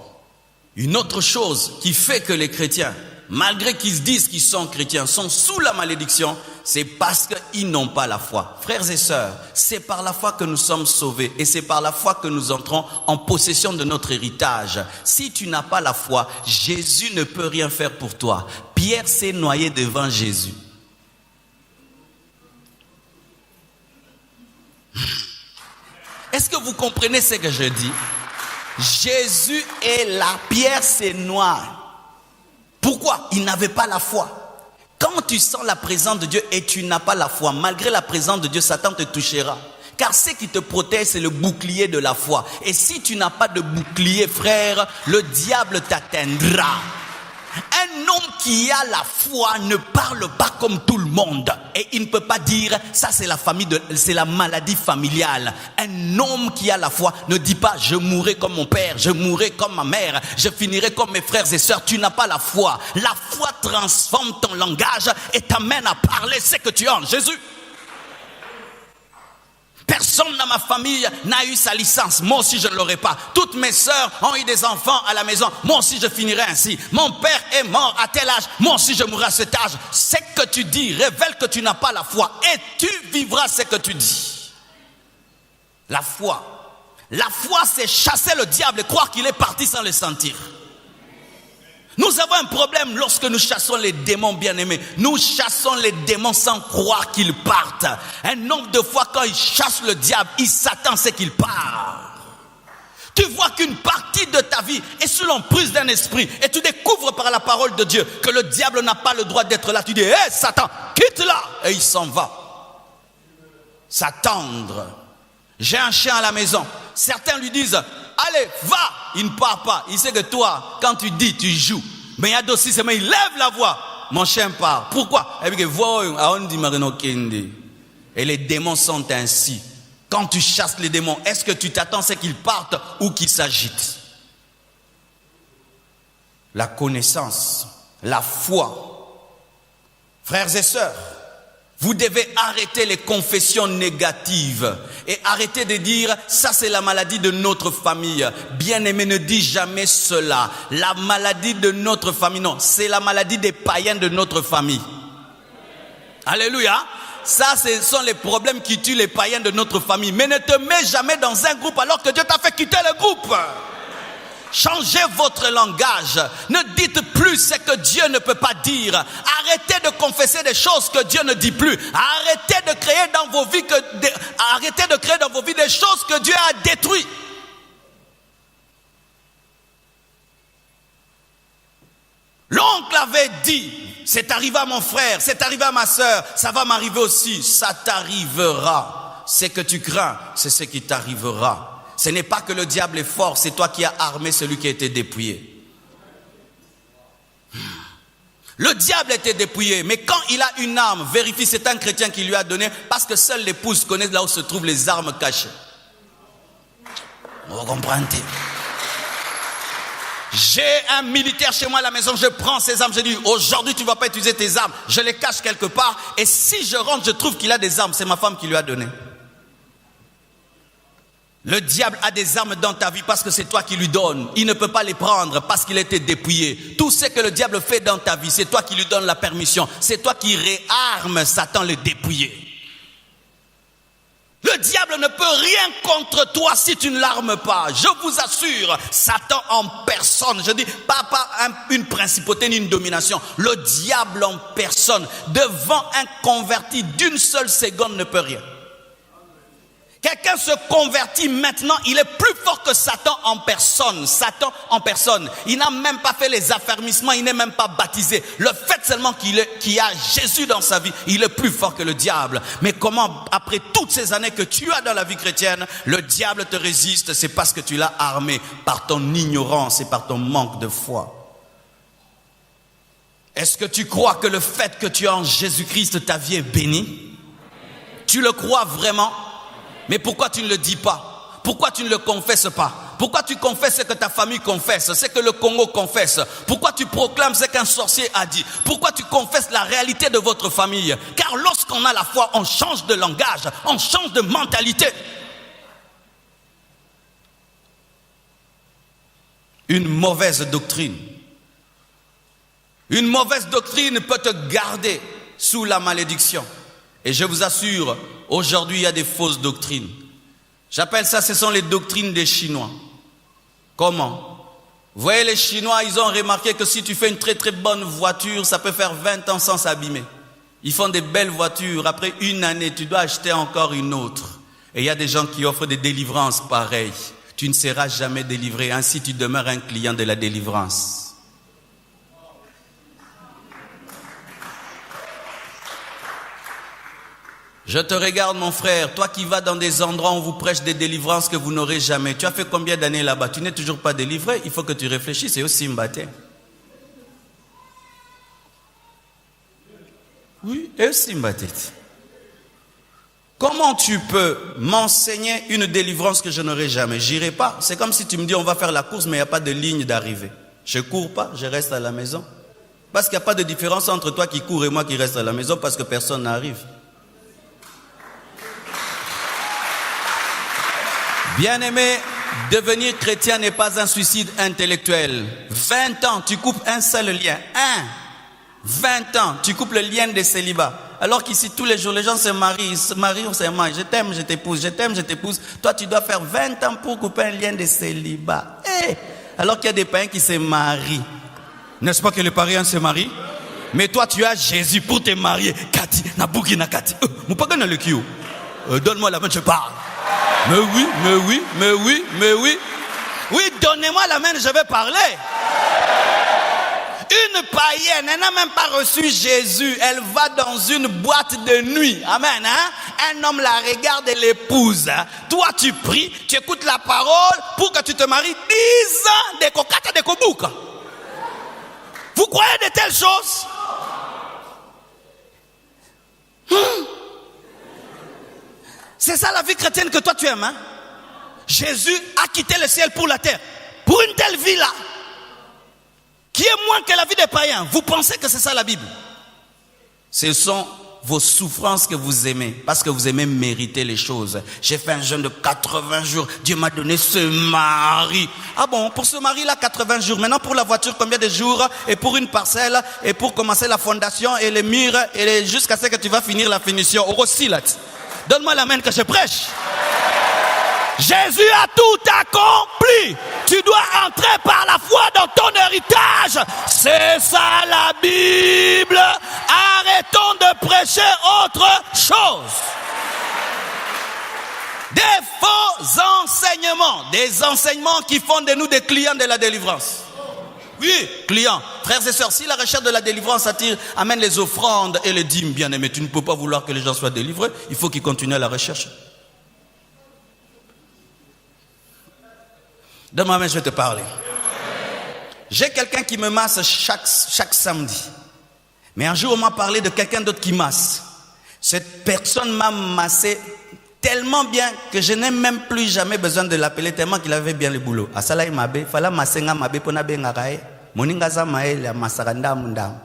Une autre chose qui fait que les chrétiens, malgré qu'ils se disent qu'ils sont chrétiens, sont sous la malédiction, c'est parce qu'ils n'ont pas la foi. Frères et sœurs, c'est par la foi que nous sommes sauvés et c'est par la foi que nous entrons en possession de notre héritage. Si tu n'as pas la foi, Jésus ne peut rien faire pour toi. Pierre s'est noyé devant Jésus. Est-ce que vous comprenez ce que je dis? Jésus est là, Pierre s'est noyé. Pourquoi? Il n'avait pas la foi. Quand tu sens la présence de Dieu et tu n'as pas la foi, malgré la présence de Dieu, Satan te touchera. Car ce qui te protège, c'est le bouclier de la foi. Et si tu n'as pas de bouclier, frère, le diable t'atteindra. Un homme qui a la foi ne parle pas comme tout le monde. Et il ne peut pas dire, ça c'est c'est la maladie familiale. Un homme qui a la foi ne dit pas, je mourrai comme mon père, je mourrai comme ma mère, je finirai comme mes frères et sœurs. Tu n'as pas la foi. La foi transforme ton langage et t'amène à parler ce que tu as en Jésus. Personne dans ma famille n'a eu sa licence. Moi aussi, je ne l'aurai pas. Toutes mes sœurs ont eu des enfants à la maison. Moi aussi, je finirai ainsi. Mon père est mort à tel âge. Moi aussi, je mourrai à cet âge. Ce que tu dis révèle que tu n'as pas la foi. Et tu vivras ce que tu dis. La foi. La foi, c'est chasser le diable et croire qu'il est parti sans le sentir. Nous avons un problème lorsque nous chassons les démons, bien-aimés. Nous chassons les démons sans croire qu'ils partent. Un nombre de fois, quand il chasse le diable, il s'attend à ce qu'il part. Tu vois qu'une partie de ta vie est sous l'emprise d'un esprit et tu découvres par la parole de Dieu que le diable n'a pas le droit d'être là. Tu dis, hé Satan, quitte-la! Et il s'en va. S'attendre. J'ai un chien à la maison. Certains lui disent, allez, va! Il ne part pas. Il sait que toi, quand tu dis, tu joues. Mais il y a d'autres semaines, il lève la voix. Mon chien part. Pourquoi? Et les démons sont ainsi. Quand tu chasses les démons, est-ce que tu t'attends à ce qu'ils partent ou qu'ils s'agitent? La connaissance, la foi. Frères et sœurs, vous devez arrêter les confessions négatives et arrêter de dire ça c'est la maladie de notre famille. Bien-aimé, ne dis jamais cela. La maladie de notre famille, non, c'est la maladie des païens de notre famille. Alléluia. Ça, ce sont les problèmes qui tuent les païens de notre famille. Mais ne te mets jamais dans un groupe alors que Dieu t'a fait quitter le groupe. Changez votre langage. Ne dites plus ce que Dieu ne peut pas dire. Arrêtez de confesser des choses que Dieu ne dit plus. Arrêtez de créer dans vos vies des choses que Dieu a détruites. L'oncle avait dit, c'est arrivé à mon frère, c'est arrivé à ma soeur, ça va m'arriver aussi. Ça t'arrivera. Ce que tu crains, c'est ce qui t'arrivera. Ce n'est pas que le diable est fort, c'est toi qui as armé celui qui a été dépouillé. Le diable était dépouillé, mais quand il a une arme, vérifie, c'est un chrétien qui lui a donné, parce que seule l'épouse connaît là où se trouvent les armes cachées. Vous comprenez? J'ai un militaire chez moi à la maison, je prends ses armes, je dis aujourd'hui tu ne vas pas utiliser tes armes, je les cache quelque part, et si je rentre, je trouve qu'il a des armes, c'est ma femme qui lui a donné. Le diable a des armes dans ta vie parce que c'est toi qui lui donnes. Il ne peut pas les prendre parce qu'il a été dépouillé. Tout ce que le diable fait dans ta vie, c'est toi qui lui donnes la permission. C'est toi qui réarmes Satan le dépouillé. Le diable ne peut rien contre toi si tu ne l'armes pas. Je vous assure, Satan en personne, je dis pas une principauté ni une domination. Le diable en personne, devant un converti d'une seule seconde, ne peut rien. Quelqu'un se convertit maintenant, il est plus fort que Satan en personne. Satan en personne. Il n'a même pas fait les affermissements, il n'est même pas baptisé. Le fait seulement qu'il y a Jésus dans sa vie, il est plus fort que le diable. Mais comment, après toutes ces années que tu as dans la vie chrétienne, le diable te résiste? C'est parce que tu l'as armé par ton ignorance et par ton manque de foi. Est-ce que tu crois que le fait que tu as en Jésus-Christ, ta vie est bénie? Tu le crois vraiment? Mais pourquoi tu ne le dis pas? Pourquoi tu ne le confesses pas? Pourquoi tu confesses ce que ta famille confesse, ce que le Congo confesse? Pourquoi tu proclames ce qu'un sorcier a dit? Pourquoi tu confesses la réalité de votre famille? Car lorsqu'on a la foi, on change de langage, on change de mentalité. Une mauvaise doctrine. Une mauvaise doctrine peut te garder sous la malédiction. Et je vous assure, aujourd'hui, il y a des fausses doctrines. J'appelle ça, ce sont les doctrines des Chinois. Comment? Vous voyez, les Chinois, ils ont remarqué que si tu fais une très très bonne voiture, ça peut faire 20 ans sans s'abîmer. Ils font des belles voitures. Après une année, tu dois acheter encore une autre. Et il y a des gens qui offrent des délivrances pareilles. Tu ne seras jamais délivré. Ainsi, tu demeures un client de la délivrance. Je te regarde, mon frère, toi qui vas dans des endroits où on vous prêche des délivrances que vous n'aurez jamais. Tu as fait combien d'années là-bas? Tu n'es toujours pas délivré. Il faut que tu réfléchisses. C'est aussi Mbaté. Oui, et aussi Mbaté. Comment tu peux m'enseigner une délivrance que je n'aurai jamais? J'irai pas. C'est comme si tu me dis on va faire la course, mais il n'y a pas de ligne d'arrivée. Je cours pas, je reste à la maison. Parce qu'il n'y a pas de différence entre toi qui cours et moi qui reste à la maison parce que personne n'arrive. Bien-aimé, devenir chrétien n'est pas un suicide intellectuel. 20 ans, tu coupes un seul lien. 20 ans, tu coupes le lien de célibat. Alors qu'ici, tous les jours, les gens se marient, on se marie. Je t'aime, je t'épouse, je t'aime, je t'épouse. Toi, tu dois faire 20 ans pour couper un lien de célibat. Alors qu'il y a des païens qui se marient. N'est-ce pas que les païens se marient? Mais toi, tu as Jésus pour te marier. Kati, Nabuki, Nakati. Donne-moi la main, je parle. Mais oui, mais oui, mais oui, mais oui. Oui, donnez-moi la main, je vais parler. Une païenne, elle n'a même pas reçu Jésus. Elle va dans une boîte de nuit. Amen. Hein? Un homme la regarde et l'épouse. Toi, tu pries, tu écoutes la parole pour que tu te maries 10 ans de kokata de kobuka. Vous croyez de telles choses? C'est ça la vie chrétienne que toi tu aimes, hein? Jésus a quitté le ciel pour la terre. Pour une telle vie-là, qui est moins que la vie des païens. Vous pensez que c'est ça la Bible? Ce sont vos souffrances que vous aimez, parce que vous aimez mériter les choses. J'ai fait un jeûne de 80 jours. Dieu m'a donné ce mari. Ah bon, pour ce mari-là, 80 jours. Maintenant, pour la voiture, combien de jours? Et pour une parcelle, et pour commencer la fondation, et les murs, et jusqu'à ce que tu vas finir la finition. Au Rossilat. Donne-moi la main que je prêche. Jésus a tout accompli. Tu dois entrer par la foi dans ton héritage. C'est ça la Bible. Arrêtons de prêcher autre chose. Des faux enseignements. Des enseignements qui font de nous des clients de la délivrance. Oui, clients. Frères et sœurs, si la recherche de la délivrance amène les offrandes et les dîmes, bien aimés, tu ne peux pas vouloir que les gens soient délivrés. Il faut qu'ils continuent à la recherche. Donne-moi main, je vais te parler. J'ai quelqu'un qui me masse chaque samedi. Mais un jour, on m'a parlé de quelqu'un d'autre qui masse. Cette personne m'a massé tellement bien que je n'ai même plus jamais besoin de l'appeler tellement qu'il avait bien le boulot. Asala mabe, fala masenga mabe pona bengarae, moningaza maele masaranda mundam.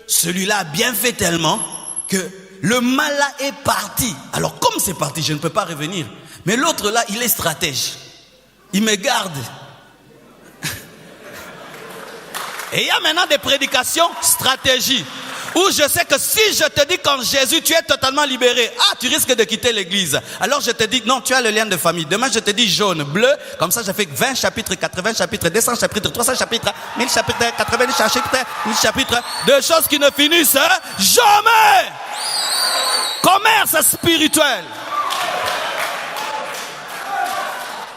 Celui-là a bien fait tellement que le mal là est parti. Alors comme c'est parti, je ne peux pas revenir. Mais l'autre là, il est stratège. Il me garde. Et il y a maintenant des prédications stratégie. Ou je sais que si je te dis qu'en Jésus tu es totalement libéré, tu risques de quitter l'église. Alors je te dis, non, tu as le lien de famille. Demain je te dis jaune, bleu, comme ça je fais 20 chapitres, 80 chapitres, 200 chapitres, 300 chapitres, 1000 chapitres, 80 chapitres, 1000 chapitres, de choses qui ne finissent jamais. Commerce spirituel.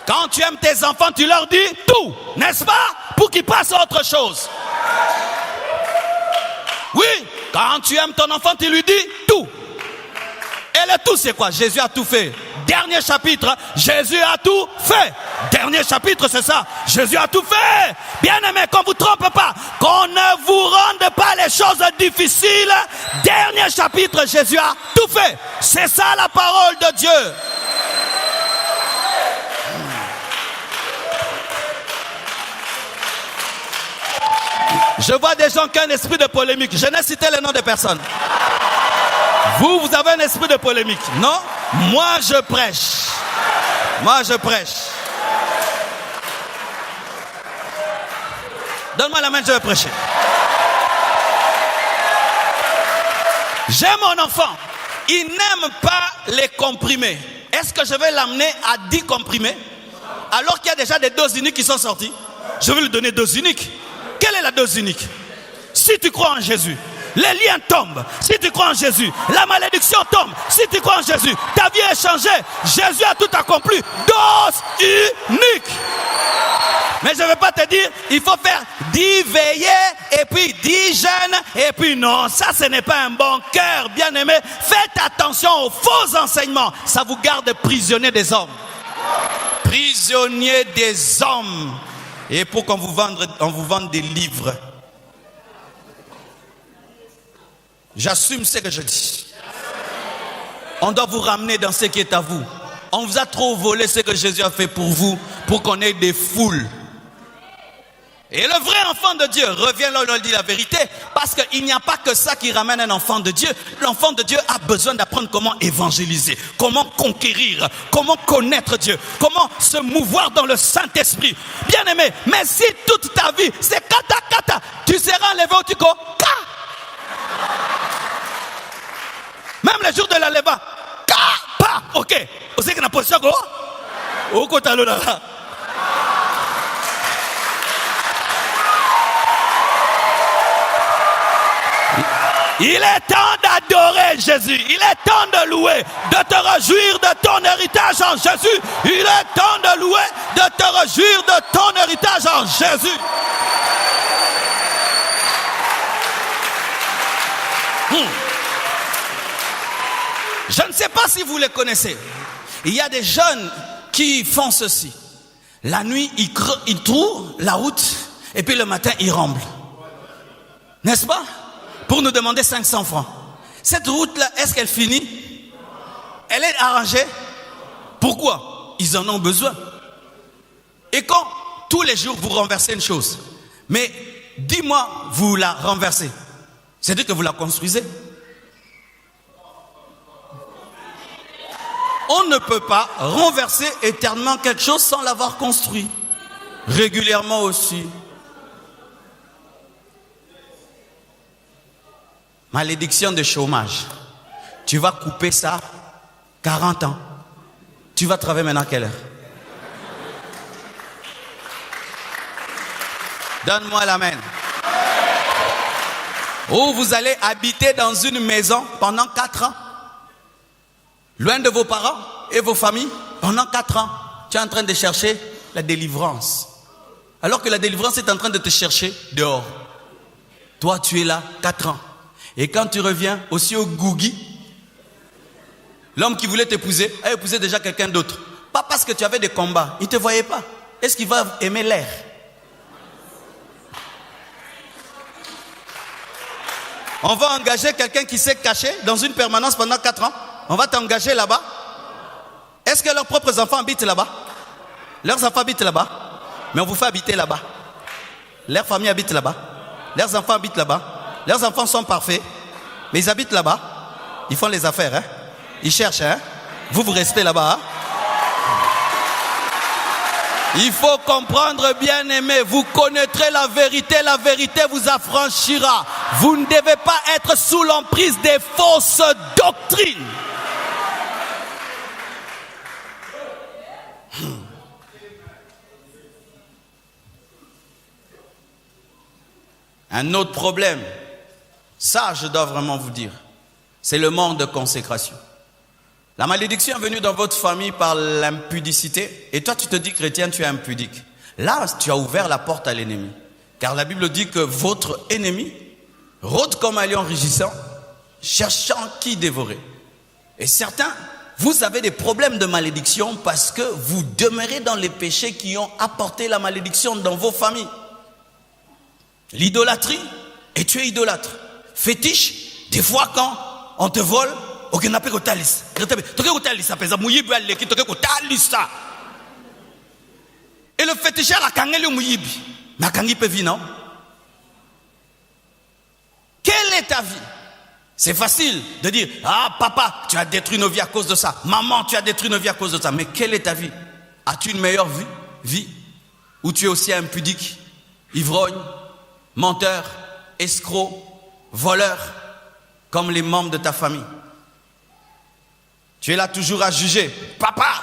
Quand tu aimes tes enfants, tu leur dis tout, n'est-ce pas? Pour qu'ils passent à autre chose. Oui, quand tu aimes ton enfant, tu lui dis tout. Et le tout, c'est quoi? Jésus a tout fait. Dernier chapitre, Jésus a tout fait. Dernier chapitre, c'est ça. Jésus a tout fait. Bien aimé, qu'on ne vous trompe pas. Qu'on ne vous rende pas les choses difficiles. Dernier chapitre, Jésus a tout fait. C'est ça la parole de Dieu. Je vois des gens qui ont un esprit de polémique. Je n'ai cité le nom de personne. Vous avez un esprit de polémique, non? Moi, je prêche. Moi, je prêche. Donne-moi la main, je vais prêcher. J'ai mon enfant. Il n'aime pas les comprimés. Est-ce que je vais l'amener à 10 comprimés? Alors qu'il y a déjà des doses uniques qui sont sorties. Je vais lui donner doses uniques. Quelle est la dose unique? Si tu crois en Jésus, les liens tombent. Si tu crois en Jésus, la malédiction tombe. Si tu crois en Jésus, ta vie est changée. Jésus a tout accompli. Dose unique. Mais je ne vais pas te dire, il faut faire 10 veillées et puis 10 jeûnes. Et puis non, ça ce n'est pas un bon cœur, bien aimé. Faites attention aux faux enseignements. Ça vous garde prisonnier des hommes. Prisonnier des hommes. Et pour qu'on vous vende des livres. J'assume ce que je dis. On doit vous ramener dans ce qui est à vous. On vous a trop volé ce que Jésus a fait pour vous, pour qu'on ait des foules. Et le vrai enfant de Dieu revient là où on dit la vérité, parce qu'il n'y a pas que ça qui ramène un enfant de Dieu. L'enfant de Dieu a besoin d'apprendre comment évangéliser, comment conquérir, comment connaître Dieu, comment se mouvoir dans le Saint-Esprit. Bien aimé, mais si toute ta vie c'est kata kata, tu seras enlevé au tico. Même le jour de la leva, ok. Vous savez que la position au côté là. Il est temps d'adorer Jésus. Il est temps de louer, de te réjouir de ton héritage en Jésus. Il est temps de louer, de te réjouir de ton héritage en Jésus. Je ne sais pas si vous les connaissez. Il y a des jeunes qui font ceci. La nuit, ils trouvent la route et puis le matin, ils ramblent. N'est-ce pas? Pour nous demander 500 francs. Cette route-là, est-ce qu'elle finit? Elle est arrangée? Pourquoi? Ils en ont besoin. Et quand tous les jours vous renversez une chose, mais dis-moi, vous la renversez, c'est-à-dire que vous la construisez. On ne peut pas renverser éternellement quelque chose sans l'avoir construit. Régulièrement aussi. Malédiction de chômage. Tu vas couper ça 40 ans. Tu vas travailler maintenant à quelle heure? Donne-moi la main. Ou vous allez habiter dans une maison pendant 4 ans. Loin de vos parents et vos familles pendant 4 ans. Tu es en train de chercher la délivrance. Alors que la délivrance est en train de te chercher dehors. Toi, tu es là 4 ans. Et quand tu reviens aussi au Gougui, l'homme qui voulait t'épouser a épousé déjà quelqu'un d'autre. Pas parce que tu avais des combats. Il ne te voyait pas. Est-ce qu'il va aimer l'air? On va engager quelqu'un qui s'est caché dans une permanence pendant 4 ans. On va t'engager là-bas. Est-ce que leurs propres enfants habitent là-bas? Leurs enfants habitent là-bas. Mais on vous fait habiter là-bas. Leur famille habite là-bas. Leurs enfants habitent là-bas. Leurs enfants sont parfaits. Mais ils habitent là-bas. Ils font les affaires. Hein? Ils cherchent. Hein? Vous restez là-bas. Hein? Il faut comprendre, bien-aimé, vous connaîtrez la vérité vous affranchira. Vous ne devez pas être sous l'emprise des fausses doctrines. Un autre problème, ça je dois vraiment vous dire, c'est le manque de consécration. La malédiction est venue dans votre famille par l'impudicité, et toi tu te dis chrétien, tu es impudique. Là, tu as ouvert la porte à l'ennemi. Car la Bible dit que votre ennemi rôde comme un lion rugissant, cherchant qui dévorer. Et certains, vous avez des problèmes de malédiction parce que vous demeurez dans les péchés qui ont apporté la malédiction dans vos familles. L'idolâtrie, et tu es idolâtre. Fétiche, des fois quand on te vole, et le féticheur a kangé le mouyibi. Mais kangi peut vivre, non? Quelle est ta vie? C'est facile de dire, ah papa, tu as détruit nos vies à cause de ça. Maman, tu as détruit nos vies à cause de ça. Mais quelle est ta vie? As-tu une meilleure vie? Ou tu es aussi impudique, ivrogne, menteur, escroc, voleur, comme les membres de ta famille? Tu es là toujours à juger. Papa,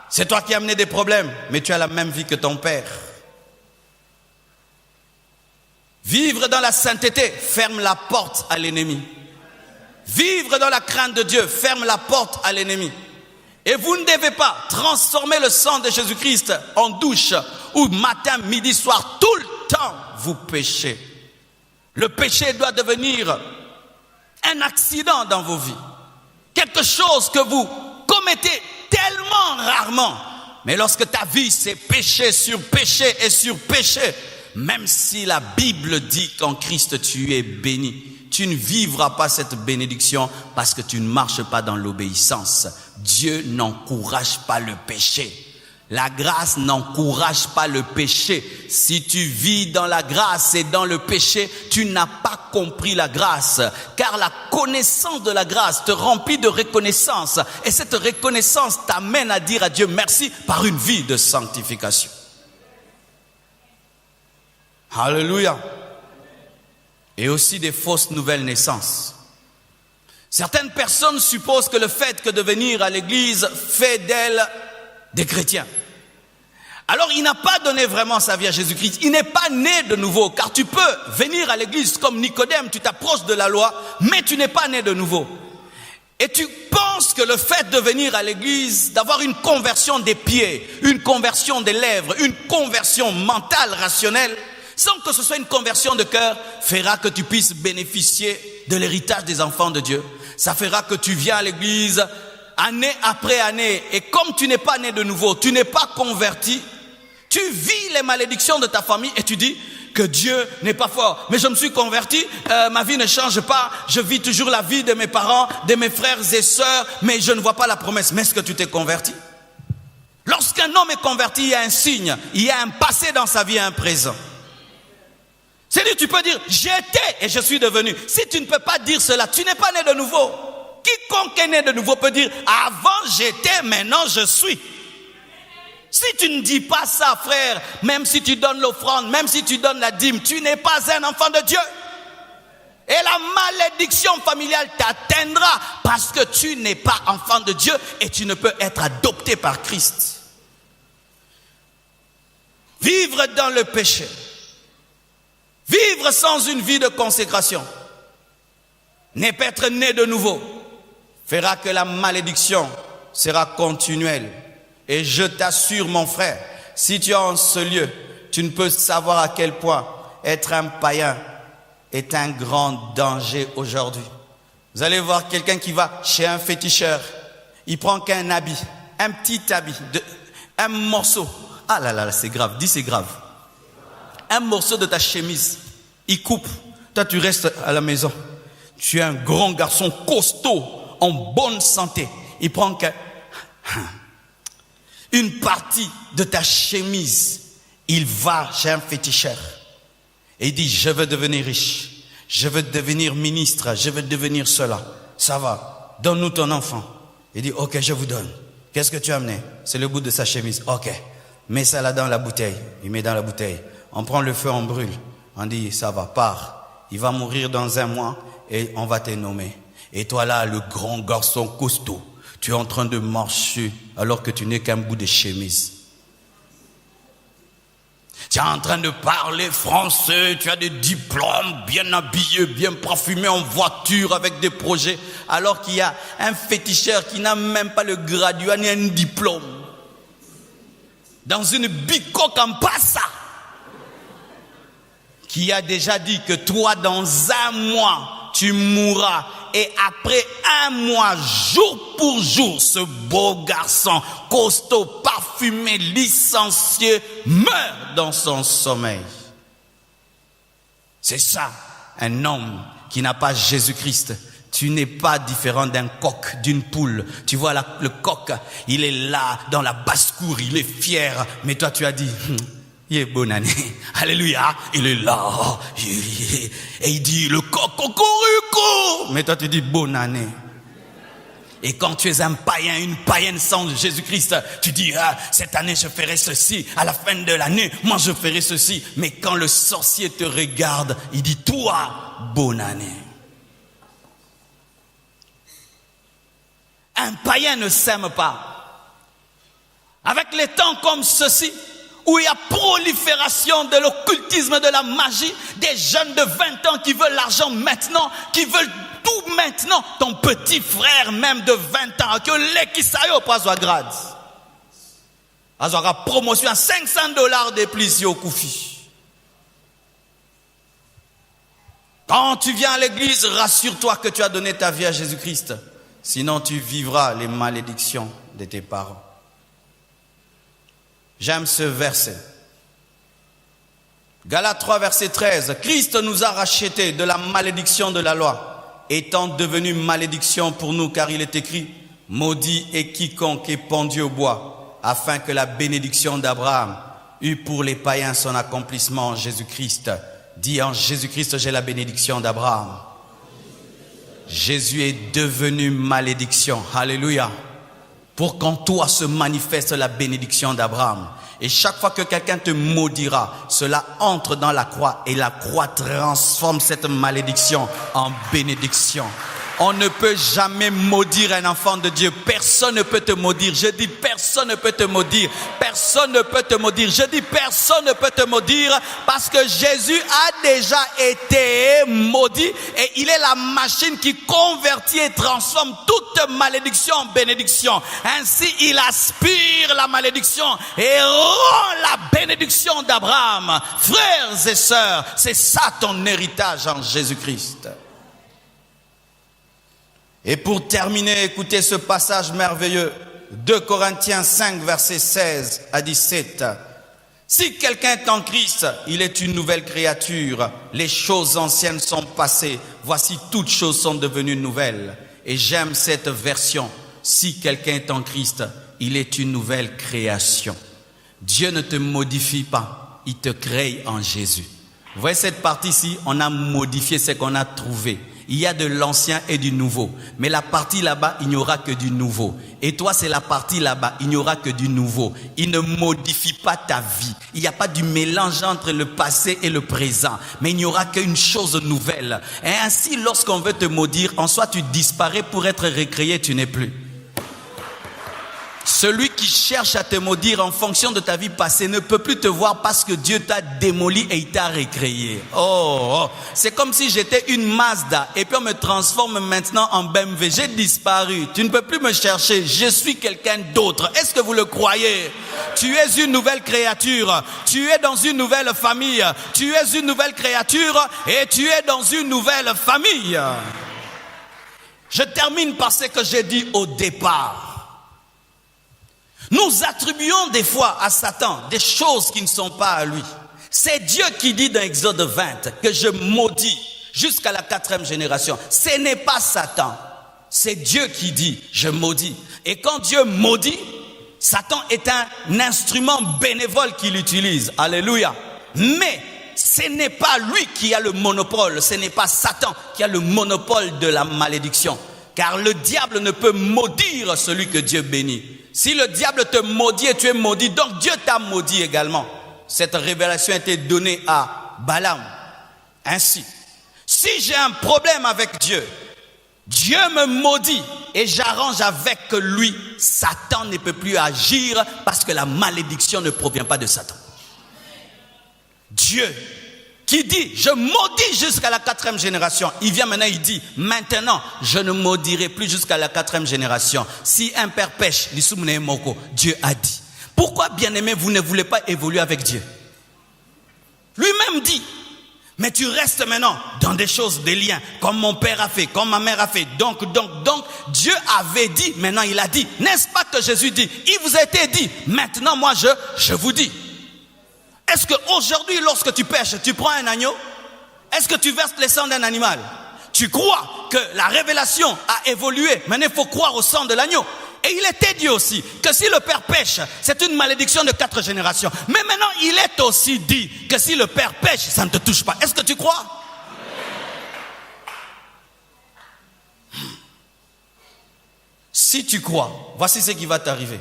c'est toi qui as amené des problèmes, mais tu as la même vie que ton père. Vivre dans la sainteté ferme la porte à l'ennemi. Vivre dans la crainte de Dieu ferme la porte à l'ennemi. Et vous ne devez pas transformer le sang de Jésus-Christ en douche où matin, midi, soir, tout le temps vous péchez. Le péché doit devenir un accident dans vos vies. Quelque chose que vous commettez tellement rarement. Mais lorsque ta vie c'est péché sur péché et sur péché, même si la Bible dit qu'en Christ tu es béni, tu ne vivras pas cette bénédiction parce que tu ne marches pas dans l'obéissance. Dieu n'encourage pas le péché. La grâce n'encourage pas le péché. Si tu vis dans la grâce et dans le péché, tu n'as pas compris la grâce. Car la connaissance de la grâce te remplit de reconnaissance. Et cette reconnaissance t'amène à dire à Dieu merci par une vie de sanctification. Alléluia. Et aussi des fausses nouvelles naissances. Certaines personnes supposent que le fait que de venir à l'église fait d'elles des chrétiens. Alors il n'a pas donné vraiment sa vie à Jésus-Christ. Il n'est pas né de nouveau. Car tu peux venir à l'église comme Nicodème, tu t'approches de la loi, mais tu n'es pas né de nouveau. Et tu penses que le fait de venir à l'église, d'avoir une conversion des pieds, une conversion des lèvres, une conversion mentale, rationnelle, sans que ce soit une conversion de cœur, fera que tu puisses bénéficier de l'héritage des enfants de Dieu. Ça fera que tu viens à l'église année après année, et comme tu n'es pas né de nouveau, tu n'es pas converti, tu vis les malédictions de ta famille et tu dis que Dieu n'est pas fort. Mais je me suis converti, ma vie ne change pas, je vis toujours la vie de mes parents, de mes frères et sœurs, mais je ne vois pas la promesse. Mais est-ce que tu t'es converti? Lorsqu'un homme est converti, il y a un signe, il y a un passé dans sa vie et un présent. C'est-à-dire, tu peux dire, j'étais et je suis devenu. Si tu ne peux pas dire cela, tu n'es pas né de nouveau. Quiconque est né de nouveau peut dire, avant j'étais, maintenant je suis. Si tu ne dis pas ça, frère, même si tu donnes l'offrande, même si tu donnes la dîme, tu n'es pas un enfant de Dieu. Et la malédiction familiale t'atteindra parce que tu n'es pas enfant de Dieu et tu ne peux être adopté par Christ. Vivre dans le péché, vivre sans une vie de consécration, ne pas être né de nouveau, fera que la malédiction sera continuelle. Et je t'assure, mon frère, si tu es en ce lieu, tu ne peux savoir à quel point être un païen est un grand danger aujourd'hui. Vous allez voir quelqu'un qui va chez un féticheur, il prend qu'un habit, un petit habit, un morceau. Ah là là, c'est grave, dis c'est grave. Un morceau de ta chemise, il coupe. Toi, tu restes à la maison. Tu es un grand garçon costaud, en bonne santé. Il prend une partie de ta chemise. Il va chez un féticheur. Et il dit, je veux devenir riche. Je veux devenir ministre. Je veux devenir cela. Ça va. Donne-nous ton enfant. Il dit, ok, je vous donne. Qu'est-ce que tu as amené? C'est le bout de sa chemise. Ok. Mets ça là dans la bouteille. Il met dans la bouteille. On prend le feu, on brûle. On dit, ça va, pars. Il va mourir dans 1 mois et on va te nommer. Et toi là, le grand garçon costaud, tu es en train de marcher alors que tu n'es qu'un bout de chemise. Tu es en train de parler français, tu as des diplômes, bien habillé, bien parfumé, en voiture avec des projets, alors qu'il y a un féticheur qui n'a même pas le graduat ni un diplôme. Dans une bicoque en passa, qui a déjà dit que toi, dans 1 mois, tu mourras. Et après 1 mois, jour pour jour, ce beau garçon, costaud, parfumé, licencié, meurt dans son sommeil. C'est ça, un homme qui n'a pas Jésus-Christ. Tu n'es pas différent d'un coq, d'une poule. Tu vois le coq, il est là, dans la basse-cour, il est fier. Mais toi, tu as dit... Il est bonne année. Alléluia. Il est là. Et il dit le cocorico. Mais toi tu dis bonne année. Et quand tu es un païen, une païenne sans Jésus-Christ, tu dis cette année je ferai ceci. À la fin de l'année, moi je ferai ceci. Mais quand le sorcier te regarde, il dit toi, bonne année. Un païen ne s'aime pas. Avec les temps comme ceci, où il y a prolifération de l'occultisme, de la magie, des jeunes de 20 ans qui veulent l'argent maintenant, qui veulent tout maintenant. Ton petit frère même de 20 ans, que l'équisayo pas à grade. Azora promotion à $500 de plus au Koufi. Quand tu viens à l'église, rassure-toi que tu as donné ta vie à Jésus-Christ. Sinon tu vivras les malédictions de tes parents. J'aime ce verset. Galates 3, verset 13. Christ nous a rachetés de la malédiction de la loi, étant devenu malédiction pour nous, car il est écrit, maudit est quiconque est pendu au bois, afin que la bénédiction d'Abraham eût pour les païens son accomplissement en Jésus-Christ. Dis en Jésus-Christ, j'ai la bénédiction d'Abraham. Jésus est devenu malédiction. Alléluia. Pour qu'en toi se manifeste la bénédiction d'Abraham. Et chaque fois que quelqu'un te maudira, cela entre dans la croix et la croix transforme cette malédiction en bénédiction. On ne peut jamais maudire un enfant de Dieu. Personne ne peut te maudire. Je dis personne ne peut te maudire. Personne ne peut te maudire. Je dis personne ne peut te maudire parce que Jésus a déjà été maudit et il est la machine qui convertit et transforme toute malédiction en bénédiction. Ainsi, il aspire la malédiction et rend la bénédiction d'Abraham. Frères et sœurs, c'est ça ton héritage en Jésus-Christ. Et pour terminer, écoutez ce passage merveilleux, 2 Corinthiens 5, versets 16 à 17. Si quelqu'un est en Christ, il est une nouvelle créature. Les choses anciennes sont passées. Voici, toutes choses sont devenues nouvelles. Et j'aime cette version. Si quelqu'un est en Christ, il est une nouvelle création. Dieu ne te modifie pas, il te crée en Jésus. Vous voyez cette partie-ci, on a modifié ce qu'on a trouvé. Il y a de l'ancien et du nouveau. Mais la partie là-bas, il n'y aura que du nouveau. Et toi, c'est la partie là-bas, il n'y aura que du nouveau. Il ne modifie pas ta vie. Il n'y a pas du mélange entre le passé et le présent. Mais il n'y aura qu'une chose nouvelle. Et ainsi, lorsqu'on veut te maudire, en soi, tu disparais pour être recréé, tu n'es plus. Celui qui cherche à te maudire en fonction de ta vie passée ne peut plus te voir parce que Dieu t'a démoli et il t'a recréé. C'est comme si j'étais une Mazda et puis on me transforme maintenant en BMW. J'ai disparu. Tu ne peux plus me chercher. Je suis quelqu'un d'autre. Est-ce que vous le croyez? Tu es une nouvelle créature. Tu es dans une nouvelle famille. Tu es une nouvelle créature et tu es dans une nouvelle famille. Je termine par ce que j'ai dit au départ. Nous attribuons des fois à Satan des choses qui ne sont pas à lui. C'est Dieu qui dit dans Exode 20 que je maudis jusqu'à la 4e génération. Ce n'est pas Satan. C'est Dieu qui dit je maudis. Et quand Dieu maudit, Satan est un instrument bénévole qu'il utilise. Alléluia. Mais ce n'est pas lui qui a le monopole. Ce n'est pas Satan qui a le monopole de la malédiction. Car le diable ne peut maudire celui que Dieu bénit. Si le diable te maudit et tu es maudit, donc Dieu t'a maudit également. Cette révélation a été donnée à Balaam. Ainsi, si j'ai un problème avec Dieu, Dieu me maudit et j'arrange avec lui. Satan ne peut plus agir parce que la malédiction ne provient pas de Satan. Dieu qui dit, je maudis jusqu'à la 4e génération. Il vient maintenant, il dit, maintenant, je ne maudirai plus jusqu'à la 4e génération. Si un père pêche, Dieu a dit. Pourquoi, bien-aimé, vous ne voulez pas évoluer avec Dieu? Lui-même dit, mais tu restes maintenant dans des choses, des liens, comme mon père a fait, comme ma mère a fait. Donc, Dieu avait dit, maintenant il a dit. N'est-ce pas que Jésus dit, il vous a été dit, maintenant moi je vous dis. Est-ce qu'aujourd'hui, lorsque tu pêches, tu prends un agneau? Est-ce que tu verses le sang d'un animal? Tu crois que la révélation a évolué. Maintenant, il faut croire au sang de l'agneau. Et il était dit aussi que si le père pêche, c'est une malédiction de 4 générations. Mais maintenant, il est aussi dit que si le père pêche, ça ne te touche pas. Est-ce que tu crois? Si tu crois, voici ce qui va t'arriver.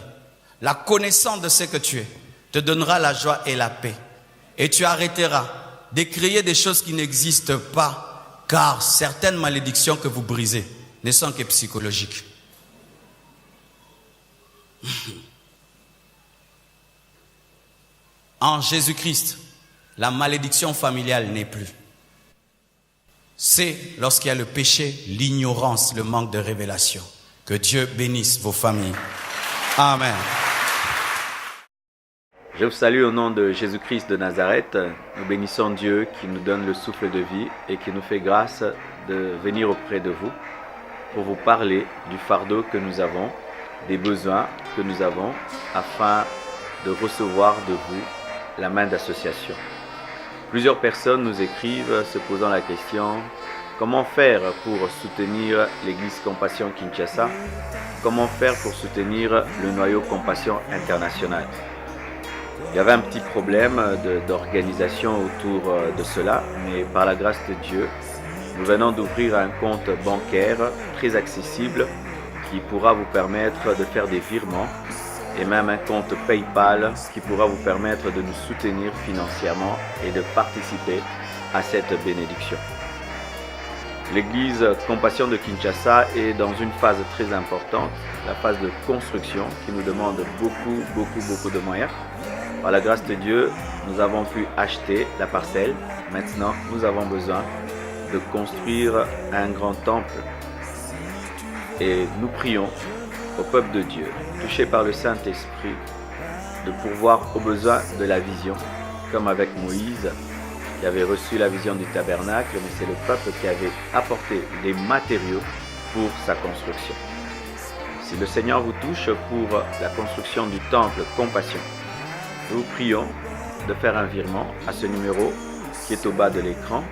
La connaissance de ce que tu es te donnera la joie et la paix. Et tu arrêteras de créer des choses qui n'existent pas, car certaines malédictions que vous brisez ne sont que psychologiques. En Jésus-Christ, la malédiction familiale n'est plus. C'est lorsqu'il y a le péché, l'ignorance, le manque de révélation. Que Dieu bénisse vos familles. Amen. Je vous salue au nom de Jésus-Christ de Nazareth. Nous bénissons Dieu qui nous donne le souffle de vie et qui nous fait grâce de venir auprès de vous pour vous parler du fardeau que nous avons, des besoins que nous avons afin de recevoir de vous la main d'association. Plusieurs personnes nous écrivent se posant la question: comment faire pour soutenir l'église Compassion Kinshasa? Comment faire pour soutenir le noyau Compassion International? Il y avait un petit problème d'organisation autour de cela, mais par la grâce de Dieu, nous venons d'ouvrir un compte bancaire très accessible qui pourra vous permettre de faire des virements et même un compte PayPal qui pourra vous permettre de nous soutenir financièrement et de participer à cette bénédiction. L'église Compassion de Kinshasa est dans une phase très importante, la phase de construction qui nous demande beaucoup de moyens. Par la grâce de Dieu, nous avons pu acheter la parcelle. Maintenant, nous avons besoin de construire un grand temple. Et nous prions au peuple de Dieu, touché par le Saint-Esprit, de pourvoir aux besoins de la vision, comme avec Moïse, qui avait reçu la vision du tabernacle, mais c'est le peuple qui avait apporté les matériaux pour sa construction. Si le Seigneur vous touche pour la construction du temple Compassion, nous vous prions de faire un virement à ce numéro qui est au bas de l'écran,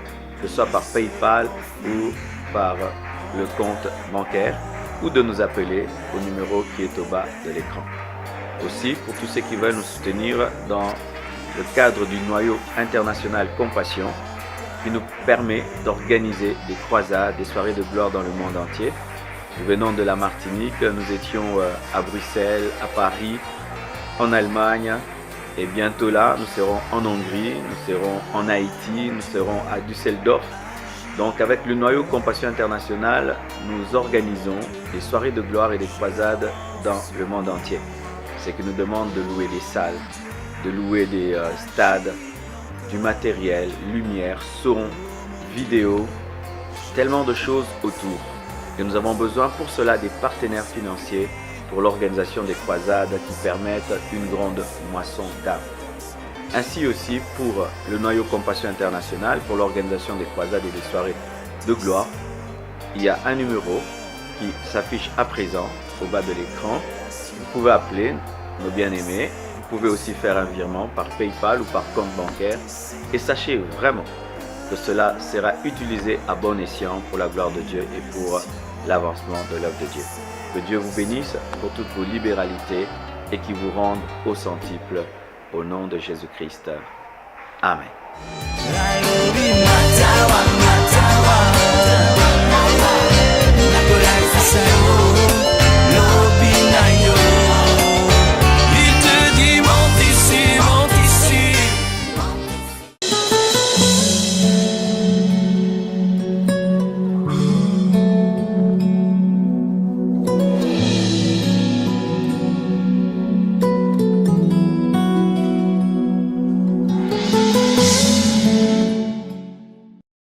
que ce soit par PayPal ou par le compte bancaire, ou de nous appeler au numéro qui est au bas de l'écran. Aussi, pour tous ceux qui veulent nous soutenir dans le cadre du noyau international Compassion, qui nous permet d'organiser des croisades, des soirées de gloire dans le monde entier. Nous venons de la Martinique, nous étions à Bruxelles, à Paris, en Allemagne, et bientôt là, nous serons en Hongrie, nous serons en Haïti, nous serons à Düsseldorf. Donc avec le noyau Compassion International, nous organisons des soirées de gloire et des croisades dans le monde entier. C'est que nous demandons de louer des salles, de louer des stades, du matériel, lumière, son, vidéo, tellement de choses autour. Et nous avons besoin pour cela des partenaires financiers pour l'organisation des croisades qui permettent une grande moisson d'âmes. Ainsi aussi pour le noyau Compassion International, pour l'organisation des croisades et des soirées de gloire, il y a un numéro qui s'affiche à présent au bas de l'écran. Vous pouvez appeler nos bien-aimés, vous pouvez aussi faire un virement par PayPal ou par compte bancaire et sachez vraiment que cela sera utilisé à bon escient pour la gloire de Dieu et pour l'avancement de l'œuvre de Dieu. Que Dieu vous bénisse pour toutes vos libéralités et qu'il vous rende au centuple au nom de Jésus-Christ. Amen. Matawa,